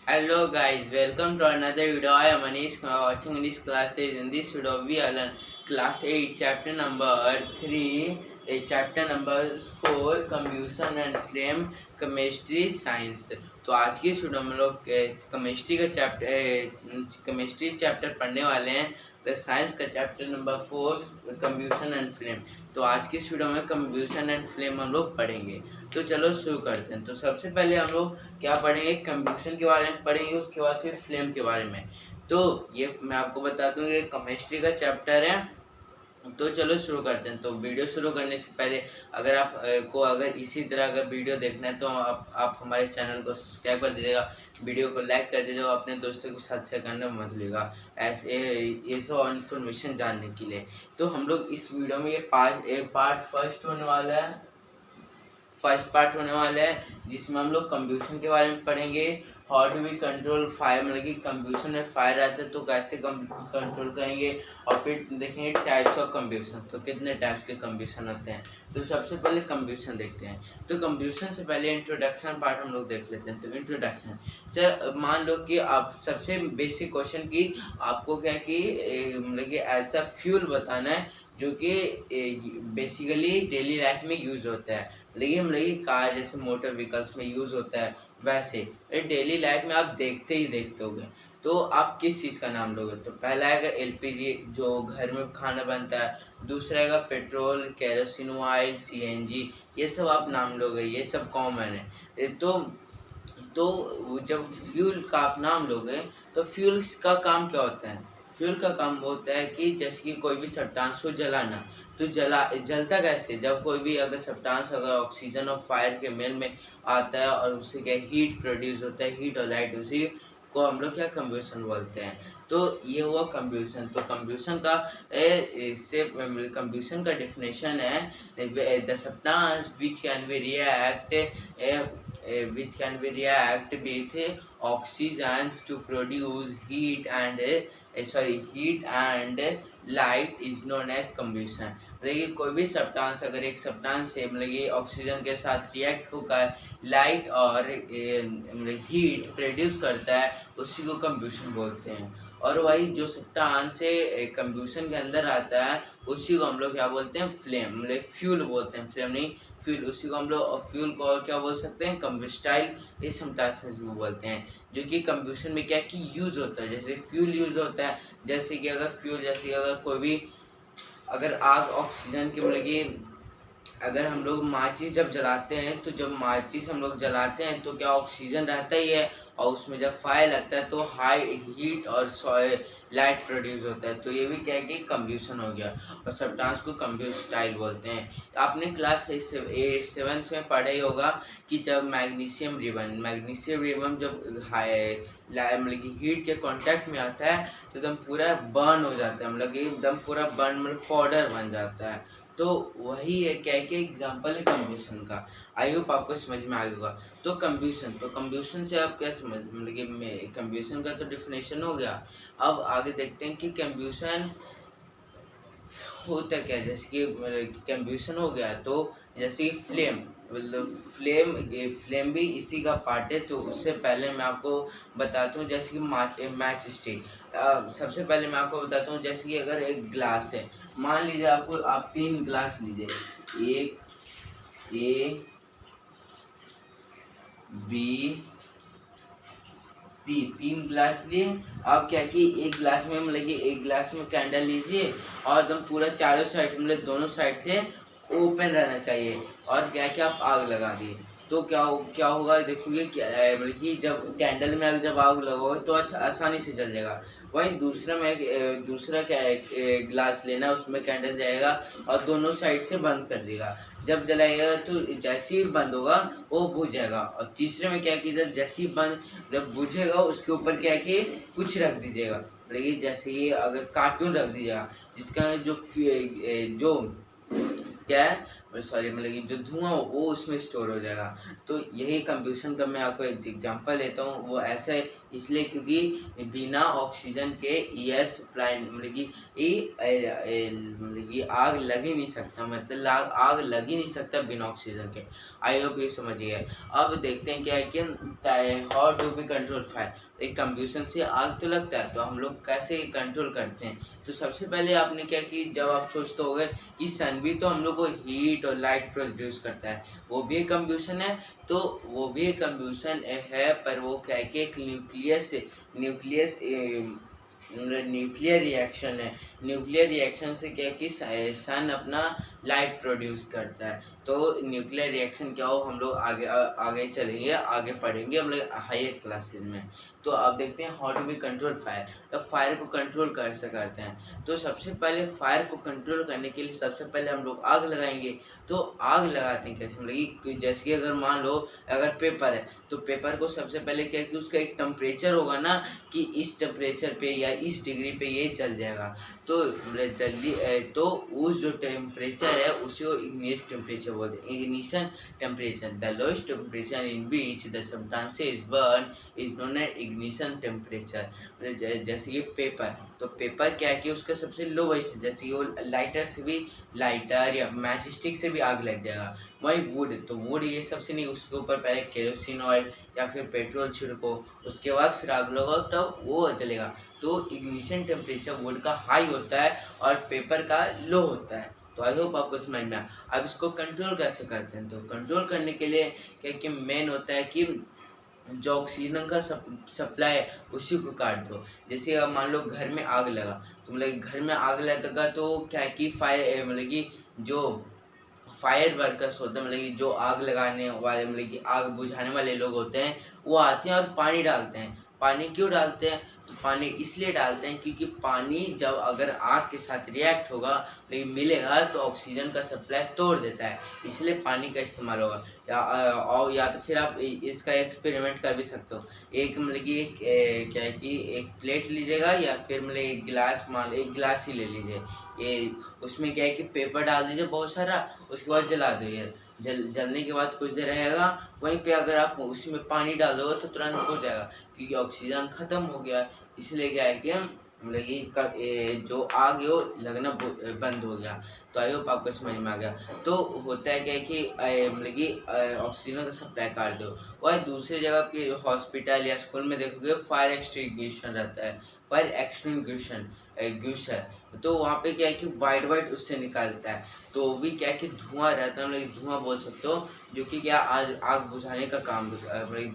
Hello guys, welcome to another video. I am Manish watching English classes. In this video, we are learn class 8, chapter number 3, chapter number 4, combustion and flame, chemistry science. तो आज की इस video में लोग chemistry chapter पढ़ने वाले हैं। तो साइंस का चैप्टर नंबर 4, कंब्यूशन एंड फ्लेम। तो आज की इस वीडियो में कंब्यूशन एंड फ्लेम हम लोग पढ़ेंगे। तो चलो शुरू करते हैं। तो सबसे पहले हम लोग क्या पढ़ेंगे, कंब्यूशन के बारे में पढ़ेंगे, उसके बाद फिर फ्लेम के बारे में। तो ये मैं आपको बता दूं ये केमिस्ट्री का चैप्टर है। तो चलो शुरू करते हैं। तो वीडियो शुरू करने से पहले अगर आप अगर इसी तरह अगर वीडियो देखना है तो आप हमारे चैनल को सब्सक्राइब कर दीजिएगा, वीडियो को लाइक कर दीजिएगा, अपने दोस्तों के साथ शेयर करना मत भूलिएगा ऐसे ये सब इन्फॉर्मेशन जानने के लिए। तो हम लोग इस वीडियो में ये पार्ट फर्स्ट होने वाला है, फर्स्ट पार्ट होने वाला है जिसमें हम लोग कंब्यूशन के बारे में पढ़ेंगे। How do we control fire, मतलब कि कंब्यूशन में फायर आता है तो कैसे कंट्रोल करेंगे। और फिर देखेंगे टाइप्स ऑफ कंब्यूशन, तो कितने टाइप्स के कंब्यूशन होते हैं। तो सबसे पहले कंब्यूशन देखते हैं। तो कंब्यूशन से पहले इंट्रोडक्शन पार्ट हम लोग देख लेते हैं। तो इंट्रोडक्शन सर, मान लो कि आप सबसे बेसिक क्वेश्चन की आपको क्या कि मतलब कि ऐसा फ्यूल बताना है जो कि बेसिकली डेली लाइफ में यूज़ होता है, लेकिन मतलब कार जैसे मोटर व्हीकल्स में यूज़ होता है वैसे डेली लाइफ में आप देखते ही देखते होगे। तो आप किस चीज़ का नाम लोगे? तो पहला आएगा एलपीजी जो घर में खाना बनता है, दूसरा आएगा पेट्रोल, केरोसिन ऑयल, सीएनजी, ये सब आप नाम लोगे, ये सब कॉमन है। तो जब फ्यूल का आप नाम लोगे तो फ्यूल्स का काम क्या होता है? फ्यूल का काम होता है कि जैसे कि कोई भी सब्सटेंस को जलाना। तो जलता कैसे? जब कोई भी अगर सब्सटेंस अगर ऑक्सीजन और फायर के मेल में आता है और उससे क्या हीट प्रोड्यूस होता है, हीट और लाइट, उसी को हम लोग क्या कंब्यूशन बोलते हैं। तो ये हुआ कंब्यूशन। तो कंब्यूशन का इससे कंब्यूशन का डेफिनेशन है the substance which can be react which can be react with oxygen to produce heat and light is known as combustion। मतलब कि कोई भी सब्सटेंस अगर एक सब्सटेंस से मतलब कि ऑक्सीजन के साथ रिएक्ट होकर लाइट और मतलब हीट प्रोड्यूस करता है उसी को कंब्यूशन बोलते हैं। और वही जो सब्सटेंस से कंब्यूशन के अंदर आता है उसी को हम लोग क्या बोलते हैं? फ्लेम, मतलब फ्यूल बोलते हैं, फ्लेम नहीं फ्यूल। उसी को हम लोग और फ्यूल को और क्या बोल सकते हैं? कंबस्टाइल, ये समटाइम्स भी बोलते हैं, जो कि कंब्यूशन में क्या कि यूज़ होता है। जैसे फ्यूल यूज़ होता है, जैसे कि अगर फ्यूल जैसे कि अगर कोई भी अगर आग ऑक्सीजन की मतलब कि अगर हम लोग माचिस जब जलाते हैं तो जब माचिस हम लोग जलाते हैं तो क्या ऑक्सीजन रहता ही है, और उसमें जब फायर लगता है तो हाई हीट और लाइट प्रोड्यूस होता है। तो ये भी क्या है कि कंब्यूशन हो गया, और सब्सटेंस को कंब्यूस्टाइल बोलते हैं। आपने क्लास 7th में पढ़ा ही होगा कि जब मैग्नीशियम रिबन जब हाई मतलब कि हीट के कांटेक्ट में आता है तो एकदम पूरा बर्न हो जाता है, मतलब कि एकदम पूरा बर्न मतलब पाउडर बन जाता है। तो वही है क्या है कि एग्जाम्पल है कंब्यूशन का। आई होप आपको समझ में आ गया होगा। तो कंब्यूशन से आप क्या समझ, मतलब कि कंब्यूशन का तो डिफिनेशन हो गया। अब आगे देखते हैं कि कंब्यूशन होता क्या है। जैसे कि कंब्यूशन हो गया तो जैसे कि फ्लेम, मतलब फ्लेम भी इसी का पार्ट है। तो उससे पहले मैं आपको बताता हूँ जैसे कि मैच स्टिक। सबसे पहले मैं आपको बताता हूँ जैसे कि अगर एक ग्लास है, मान लीजिए आप 3 ग्लास लीजिए, एक ए बी सी, 3 ग्लास लिए। आप क्या कि एक ग्लास में मतलब कि एक ग्लास में कैंडल लीजिए और एकदम पूरा चारों साइड मतलब दोनों साइड से ओपन रहना चाहिए, और क्या कि आप आग लगा दिए। तो क्या होगा देखोगे क्या मतलब कि जब कैंडल में जब आग लगाओगे तो अच्छा आसानी से जल जाएगा। वहीं दूसरा क्या है, ग्लास लेना, उसमें कैंडल जाएगा और दोनों साइड से बंद कर देगा। जब जलाएगा तो जैसे ही बंद होगा वो बुझ जाएगा। और तीसरे में क्या कि जैसे ही बंद जब बुझेगा उसके ऊपर क्या है कि कुछ रख दीजिएगा, मतलब कि जैसे ये अगर कार्टून रख दीजिएगा जिसका जो क्या है सॉरी मतलब कि जो धुआं हो वो उसमें स्टोर हो जाएगा। तो यही कंप्यूशन का मैं आपको एक एग्जांपल देता हूँ, वो ऐसा है इसलिए क्योंकि बिना ऑक्सीजन के एयर सप्लाई मतलब कि मतलब कि आग लग ही नहीं सकता, मतलब आग लग ही नहीं सकता बिना ऑक्सीजन के। आई होप ये समझिए। अब देखते हैं क्या है कि how to be control fire. एक कंप्यूशन से आग तो लगता है, तो हम लोग कैसे कंट्रोल करते हैं। तो सबसे पहले आपने क्या कि जब आप सोचते होंगे कि सन भी तो हम लोग को हीट और लाइट प्रोड्यूस करता है, वो भी एक कंप्यूशन है। तो वो भी एक कंप्यूशन है, पर वो क्या है कि एक न्यूक्लियस न्यूक्लियर रिएक्शन है। न्यूक्लियर रिएक्शन से क्या है कि सन अपना लाइट प्रोड्यूस करता है। तो न्यूक्लियर रिएक्शन क्या हो हम लोग आगे चलेंगे, आगे पढ़ेंगे हम लोग हायर क्लासेस में। तो अब देखते हैं how to be control fire. तो फायर को कंट्रोल कैसे करते हैं। तो सबसे पहले फायर को कंट्रोल करने के लिए सबसे पहले हम लोग आग लगाएंगे। तो आग लगाते हैं कैसे, मतलब कि जैसे कि अगर मान लो अगर पेपर है, तो पेपर को सबसे पहले क्या है कि उसका एक टेम्परेचर होगा ना, कि इस टेम्परेचर पे या इस डिग्री पे ये जल जाएगा। तो जल्दी तो उस जो टेम्परेचर है उसी को इग्निशन टेम्परेचर बोलते हैं। Ignition temperature, the lowest temperature in which the substances burn is known as ignition temperature. जैसे कि पेपर, तो पेपर क्या है कि उसका सबसे लोवेस्ट, जैसे कि वो लाइटर से भी, लाइटर या मैच स्टिक से भी आग लग जाएगा। वही वुड, तो वुड ये सबसे नहीं, उसके ऊपर पहले केरोसिन ऑयल या फिर पेट्रोल छिड़को, उसके बाद फिर आग लगाओ तब वो जलेगा। तो इग्निशन टेम्परेचर वुड का हाई होता है और पेपर का लो होता है। तो आई होप आपको समझ में आया। अब इसको कंट्रोल कैसे करते हैं। तो कंट्रोल करने के लिए क्या कि मेन होता है कि जो ऑक्सीजन का सप्लाई है उसी को काट दो। जैसे अब मान लो घर में आग लगा, तो मतलब घर में आग लगा तो क्या है कि फायर मतलब कि जो फायर वर्कर्स होते हैं, मतलब कि जो आग लगाने वाले मतलब कि आग बुझाने वाले लोग होते हैं, वो आते हैं और पानी डालते हैं। पानी क्यों डालते हैं। तो पानी इसलिए डालते हैं क्योंकि पानी जब अगर आग के साथ रिएक्ट होगा लेकिन मिलेगा तो ऑक्सीजन का सप्लाई तोड़ देता है, इसलिए पानी का इस्तेमाल होगा। और या तो फिर आप इसका एक्सपेरिमेंट कर भी सकते हो। एक मतलब कि क्या है कि एक प्लेट लीजिएगा या फिर मतलब एक गिलास ही ले लीजिए। ये उसमें क्या है कि पेपर डाल दीजिए बहुत सारा, उसके बाद जला दो। ये जलने के बाद कुछ देर रहेगा, वहीं पे अगर आप उसमें पानी डाल दोगे तो तुरंत हो जाएगा, क्योंकि ऑक्सीजन ख़त्म हो गया है। इसलिए क्या है कि मतलब ये जो आग है वो लगना बंद हो गया। तो आई होप आपको समझ में आ गया। तो होता है क्या है कि मतलब कि ऑक्सीजन का सप्लाई काट दो। और दूसरी जगह के हॉस्पिटल या स्कूल में देखोगे फायर एक्सटिंग्विशन रहता है, फायर एक्सटिंग्विशन ग्यूसर। तो वहाँ पे क्या है कि वाइट उससे निकलता है, तो वो भी क्या है कि धुआं रहता है, मतलब धुआं बोल सकते हो, जो कि क्या आज आग बुझाने का काम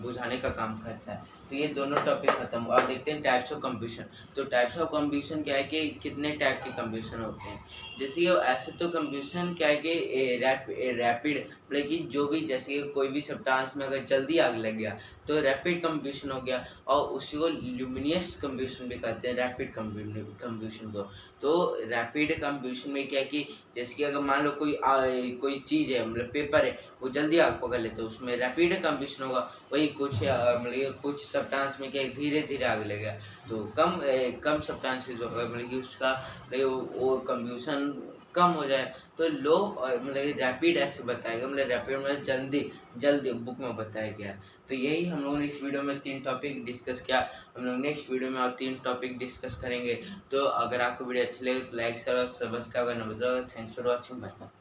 बुझाने का काम करता है। तो ये दोनों टॉपिक खत्म। अब देखते हैं टाइप्स ऑफ कंप्यूशन। तो टाइप्स ऑफ कंप्यूशन क्या है कि कितने टाइप के कंप्यूशन होते हैं। जैसे कि ऐसे तो कंप्यूशन क्या है कि रैपिड मतलब कि जो भी, जैसे कि कोई भी सब्सटेंस में अगर जल्दी आग लग गया तो रैपिड कंप्यूशन हो गया, और उसी को ल्यूमिनियस कंप्यूशन भी कहते हैं, रैपिड कंप्यूशन को। तो रैपिड कंप्यूशन में क्या है कि जैसे कि अगर मान लो कोई चीज़ है, मतलब पेपर है, वो जल्दी आग पकड़ लेते हैं, उसमें रैपिड कंप्यूशन होगा। वही मतलब कुछ सब्सटेंस में क्या धीरे धीरे आग लगेगा, तो कम सब्सटेंसेस मतलब कि उसका वो कंप्यूशन कम हो जाए। तो लो और मतलब रैपिड ऐसे बताएगा, मतलब रैपिड मतलब जल्दी जल्दी बुक में बताया गया। तो यही हम लोगों ने इस वीडियो में 3 टॉपिक डिस्कस किया। हम लोग नेक्स्ट वीडियो में और 3 टॉपिक डिस्कस करेंगे। तो अगर आपको वीडियो अच्छी लगे तो लाइक शेयर और सब्सक्राइब करना मत भूलिएगा। Thanks for watching. बाय।